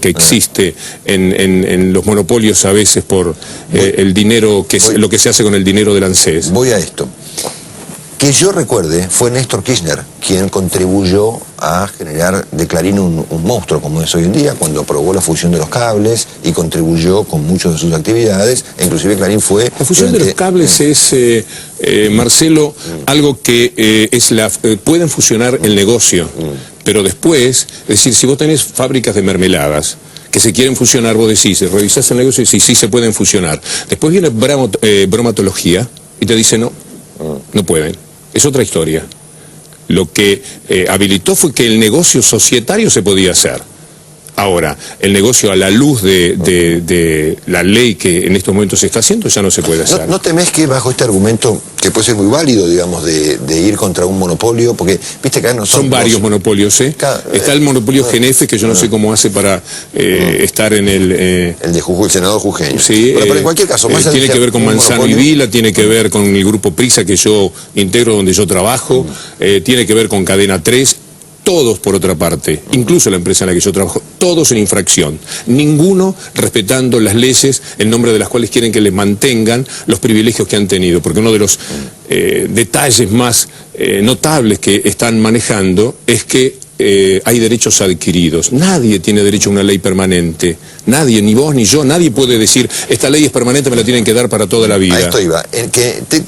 que existe en los monopolios a veces por el dinero, lo que se hace con el dinero del ANSES. Voy a esto. Que yo recuerde, fue Néstor Kirchner quien contribuyó a generar de Clarín un monstruo como es hoy en día, cuando aprobó la fusión de los cables y contribuyó con muchas de sus actividades, e inclusive Clarín fue... La fusión de los cables es, Marcelo, algo que pueden fusionar el negocio, pero después, es decir, si vos tenés fábricas de mermeladas, que se quieren fusionar, vos decís, revisás el negocio y decís, sí, se pueden fusionar. Después viene bromatología y te dice, no, no pueden. Es otra historia. Lo que habilitó fue que el negocio societario se podía hacer. Ahora, el negocio a la luz de la ley que en estos momentos se está haciendo ya no se puede hacer. ¿No temés que bajo este argumento, que puede ser muy válido, digamos, de ir contra un monopolio, porque viste que no son varios monopolios, ¿eh? Está el monopolio Genefe, que yo no sé cómo hace para estar en el... el de Jujuy, el senador jujeño. Sí, pero en cualquier caso... tiene que ver con Manzano y Vila, tiene que ver con el grupo Prisa que yo integro, donde yo trabajo, tiene que ver con Cadena 3, todos por otra parte, incluso la empresa en la que yo trabajo, todos en infracción, ninguno respetando las leyes en nombre de las cuales quieren que les mantengan los privilegios que han tenido, porque uno de los detalles más notables que están manejando es que hay derechos adquiridos. Nadie tiene derecho a una ley permanente, nadie, ni vos ni yo, nadie puede decir, esta ley es permanente, me la tienen que dar para toda la vida. A esto iba,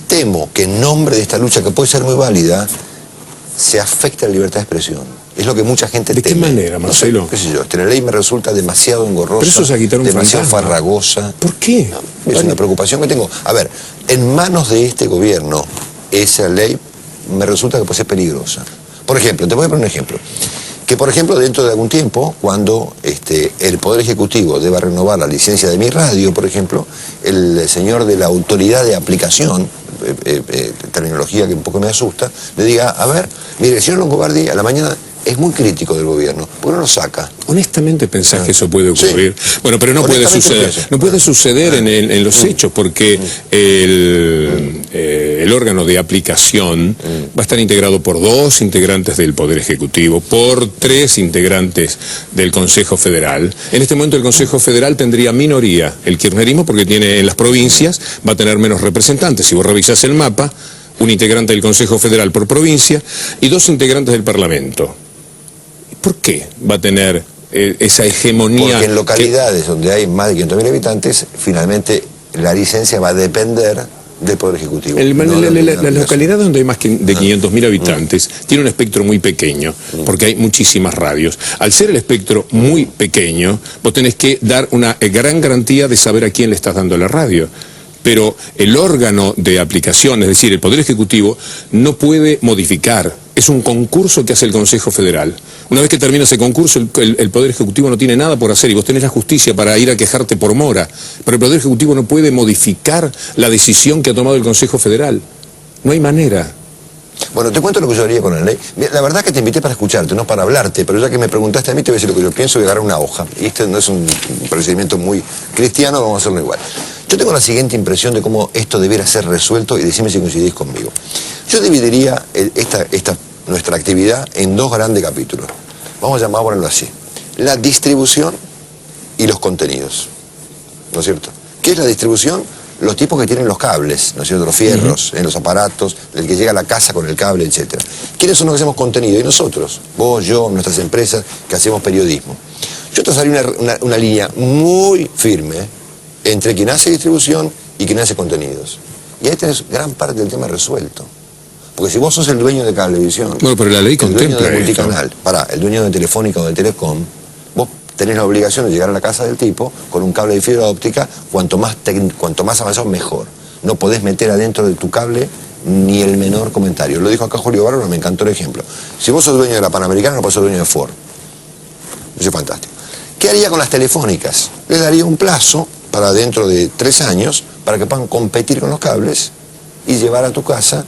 temo que en nombre de esta lucha, que puede ser muy válida, se afecta la libertad de expresión. Es lo que mucha gente teme. ¿De qué manera, Marcelo? No sé, qué sé yo, la ley me resulta demasiado engorrosa, pero eso es agitar un demasiado fantasma. farragosa. ¿Por qué? No, es una preocupación que tengo. A ver, en manos de este gobierno, esa ley me resulta que puede ser peligrosa. Por ejemplo, te voy a poner un ejemplo. Que, por ejemplo, dentro de algún tiempo, cuando el Poder Ejecutivo deba renovar la licencia de mi radio, por ejemplo, el señor de la autoridad de aplicación, terminología que un poco me asusta, le diga, a ver, mire, el señor Longobardi a la mañana es muy crítico del gobierno, ¿por qué no lo saca? Honestamente pensás que eso puede ocurrir. Sí. Bueno, pero no puede suceder. No puede suceder en los hechos, porque el órgano de aplicación va a estar integrado por 2 integrantes del Poder Ejecutivo, por 3 integrantes del Consejo Federal. En este momento el Consejo Federal tendría minoría, el kirchnerismo, porque tiene en las provincias, va a tener menos representantes. Si vos revisás el mapa, un integrante del Consejo Federal por provincia y 2 integrantes del Parlamento. ¿Por qué va a tener esa hegemonía? Porque en localidades donde hay más de 500.000 habitantes, finalmente la licencia va a depender del Poder Ejecutivo. La localidad donde hay más de 500.000 habitantes tiene un espectro muy pequeño, porque hay muchísimas radios. Al ser el espectro muy pequeño, vos tenés que dar una gran garantía de saber a quién le estás dando la radio. Pero el órgano de aplicación, es decir, el Poder Ejecutivo, no puede modificar. Es un concurso que hace el Consejo Federal. Una vez que termina ese concurso, el Poder Ejecutivo no tiene nada por hacer y vos tenés la justicia para ir a quejarte por mora. Pero el Poder Ejecutivo no puede modificar la decisión que ha tomado el Consejo Federal. No hay manera. Bueno, te cuento lo que yo haría con la ley. La verdad que te invité para escucharte, no para hablarte, pero ya que me preguntaste a mí, te voy a decir lo que yo pienso y agarrar una hoja. Y este no es un procedimiento muy cristiano, vamos a hacerlo igual. Yo tengo la siguiente impresión de cómo esto debiera ser resuelto y decime si coincidís conmigo. Yo dividiría nuestra actividad en 2 grandes capítulos. Vamos a ponerlo así. La distribución y los contenidos. ¿No es cierto? ¿Qué es la distribución? Los tipos que tienen los cables, ¿no es cierto? Los fierros, los aparatos, el que llega a la casa con el cable, etc. ¿Quiénes son los que hacemos contenido? Y nosotros, vos, yo, nuestras empresas que hacemos periodismo. Yo trazaría una línea muy firme entre quien hace distribución y quien hace contenidos. Y ahí tenés gran parte del tema resuelto. Porque si vos sos el dueño de Cablevisión, bueno, pero la ley contempla el dueño de Multicanal, el dueño de Telefónica o de Telecom, vos tenés la obligación de llegar a la casa del tipo con un cable de fibra óptica, cuanto más avanzado mejor. No podés meter adentro de tu cable ni el menor comentario. Lo dijo acá Julio Bárbaro, me encantó el ejemplo. Si vos sos dueño de la Panamericana, no podés ser dueño de Ford. Eso es fantástico. ¿Qué haría con las telefónicas? Les daría un plazo para dentro de 3 años para que puedan competir con los cables y llevar a tu casa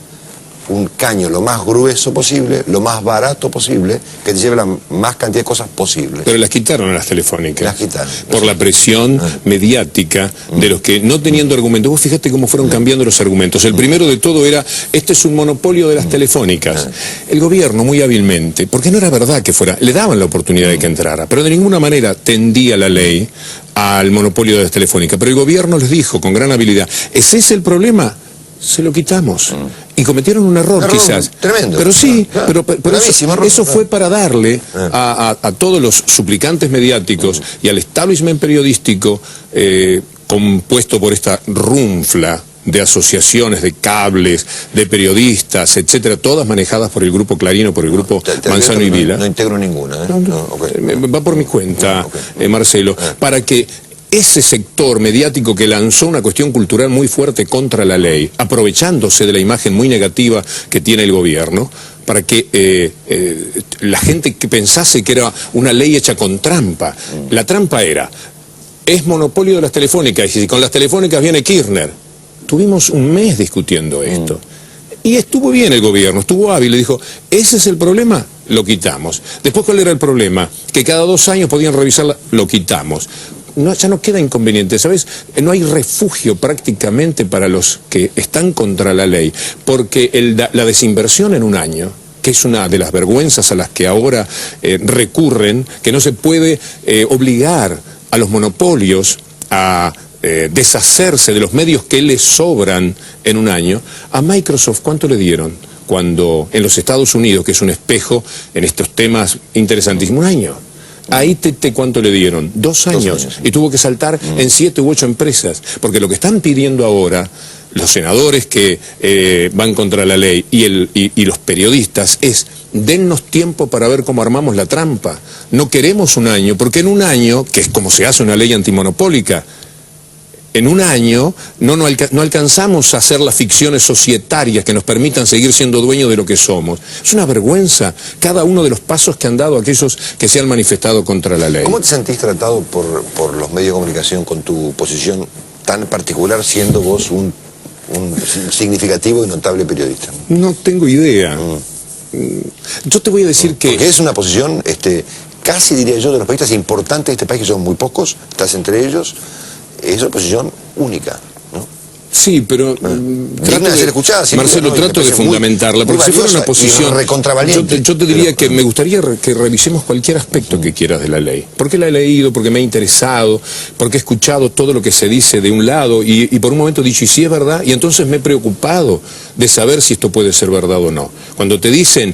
un caño lo más grueso posible, lo más barato posible, que te lleve la más cantidad de cosas posible. Pero las quitaron a las telefónicas. Las quitaron. Por la presión mediática de los que, no teniendo argumentos, vos fíjate cómo fueron cambiando los argumentos. El primero de todo era, este es un monopolio de las telefónicas. El gobierno, muy hábilmente, porque no era verdad que fuera, le daban la oportunidad de que entrara, pero de ninguna manera tendía la ley al monopolio de las telefónicas. Pero el gobierno les dijo con gran habilidad, ¿ese es el problema? Se lo quitamos. Y cometieron un error quizás. Tremendo. Pero sí, claro. pero eso fue para darle a todos los suplicantes mediáticos y al establishment periodístico compuesto por esta runfla de asociaciones, de cables, de periodistas, etcétera, todas manejadas por el grupo Clarín o por el grupo Manzano y Vila. No integro ninguna. Va por mi cuenta, Marcelo, para que ese sector mediático que lanzó una cuestión cultural muy fuerte contra la ley, aprovechándose de la imagen muy negativa que tiene el gobierno, para que la gente que pensase que era una ley hecha con trampa. La trampa era, es monopolio de las telefónicas, y si con las telefónicas viene Kirchner. Tuvimos un mes discutiendo esto. Y estuvo bien el gobierno, estuvo hábil, le dijo, ese es el problema, lo quitamos. Después, ¿cuál era el problema? Que cada 2 años podían revisarla, lo quitamos. No, ya no queda inconveniente, ¿sabes? No hay refugio prácticamente para los que están contra la ley, porque la desinversión en un año, que es una de las vergüenzas a las que ahora recurren, que no se puede obligar a los monopolios a deshacerse de los medios que les sobran en un año. A Microsoft, ¿cuánto le dieron? Cuando en los Estados Unidos, que es un espejo en estos temas interesantísimos, 1 año. A ITT, ¿cuánto le dieron? 2 años. Y tuvo que saltar en 7 u 8 empresas. Porque lo que están pidiendo ahora los senadores que van contra la ley y los periodistas es, dennos tiempo para ver cómo armamos la trampa. No queremos 1 año, porque en 1 año, que es como se hace una ley antimonopólica, en 1 año no alcanzamos a hacer las ficciones societarias que nos permitan seguir siendo dueños de lo que somos. Es una vergüenza cada uno de los pasos que han dado aquellos que se han manifestado contra la ley. ¿Cómo te sentís tratado por los medios de comunicación con tu posición tan particular, siendo vos un significativo y notable periodista? No tengo idea. Yo te voy a decir que... Porque es una posición, casi diría yo, de los periodistas importantes de este país, que son muy pocos, estás entre ellos. Es una posición única, ¿no? Sí, pero trato de ser escuchada, Marcelo, trato de fundamentarla, porque si fuera una posición, yo te diría que me gustaría que revisemos cualquier aspecto que quieras de la ley, porque la he leído, porque me ha interesado, porque he escuchado todo lo que se dice de un lado, y por un momento he dicho, ¿y si es verdad? Y entonces me he preocupado de saber si esto puede ser verdad o no. Cuando te dicen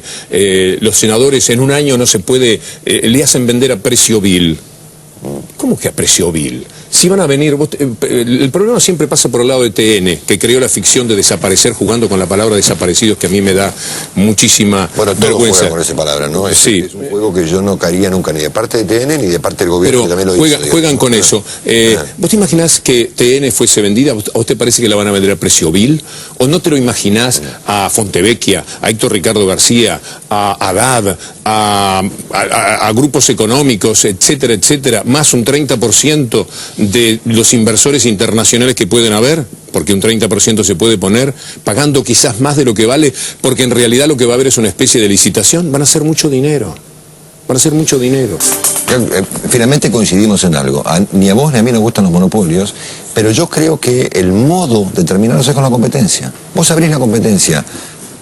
los senadores en 1 año no se puede, le hacen vender a precio vil. ¿Cómo que a precio vil? Si van a venir, el problema siempre pasa por el lado de TN, que creó la ficción de desaparecer jugando con la palabra desaparecidos, que a mí me da muchísima vergüenza. Juegan con esa palabra, ¿no? Sí. Es un juego que yo no caería nunca, ni de parte de TN, ni de parte del gobierno, que también lo hizo. Juegan con eso. ¿Vos te imaginás que TN fuese vendida? ¿A vos te parece que la van a vender a precio vil? ¿O no te lo imaginás a Fontevecchia, a Héctor Ricardo García, a Haddad, a grupos económicos, etcétera, etcétera, más un 30% de los inversores internacionales que pueden haber, porque un 30% se puede poner, pagando quizás más de lo que vale, porque en realidad lo que va a haber es una especie de licitación? Van a ser mucho dinero. Van a ser mucho dinero. Finalmente coincidimos en algo. Ni a vos ni a mí nos gustan los monopolios, pero yo creo que el modo de terminarlos es con la competencia. Vos abrís la competencia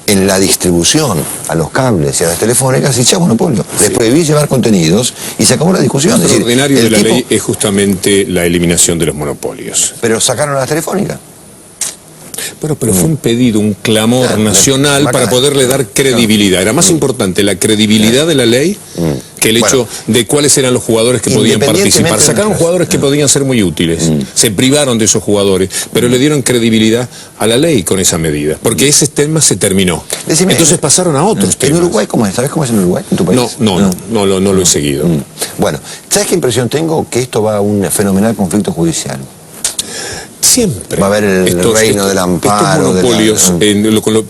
en la distribución a los cables y a las telefónicas y ya monopolio. Les prohibís llevar contenidos y se acabó la discusión. Lo extraordinario de la ley es justamente la eliminación de los monopolios. Pero sacaron a las telefónicas. Pero fue un pedido, un clamor nacional para poderle dar credibilidad. Era más importante la credibilidad de la ley que el hecho de cuáles eran los jugadores que podían participar. Sacaron jugadores que podían ser muy útiles, se privaron de esos jugadores, pero le dieron credibilidad a la ley con esa medida, porque ese tema se terminó. Entonces pasaron a otros temas. ¿En Uruguay cómo es? ¿Sabes cómo es en Uruguay, en tu país? No lo he seguido. Bueno, ¿sabes qué impresión tengo? Que esto va a un fenomenal conflicto judicial. Siempre. Va a haber el reino del amparo. Estos monopolios,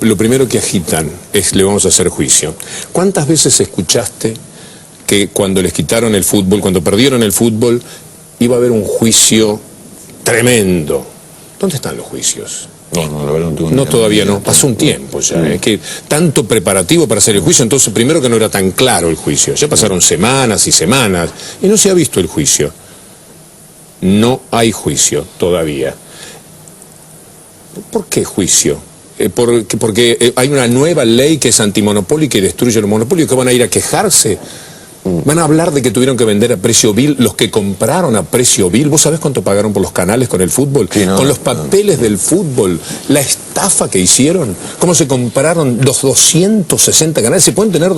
lo primero que agitan es, le vamos a hacer juicio. ¿Cuántas veces escuchaste que cuando les quitaron el fútbol, cuando perdieron el fútbol, iba a haber un juicio tremendo? ¿Dónde están los juicios? No, la verdad no tengo No, ni todavía idea. no. Pasó un tiempo ya. Es que tanto preparativo para hacer el juicio, entonces primero que no era tan claro el juicio. Ya pasaron semanas y semanas y no se ha visto el juicio. No hay juicio todavía. ¿Por qué juicio? Porque hay una nueva ley que es antimonopolio y que destruye los monopolios, que van a ir a quejarse. Van a hablar de que tuvieron que vender a precio vil, los que compraron a precio vil. ¿Vos sabés cuánto pagaron por los canales con el fútbol? Sí, no, con los papeles del fútbol, la estafa que hicieron, cómo se compraron los 260 canales. ¿Se pueden tener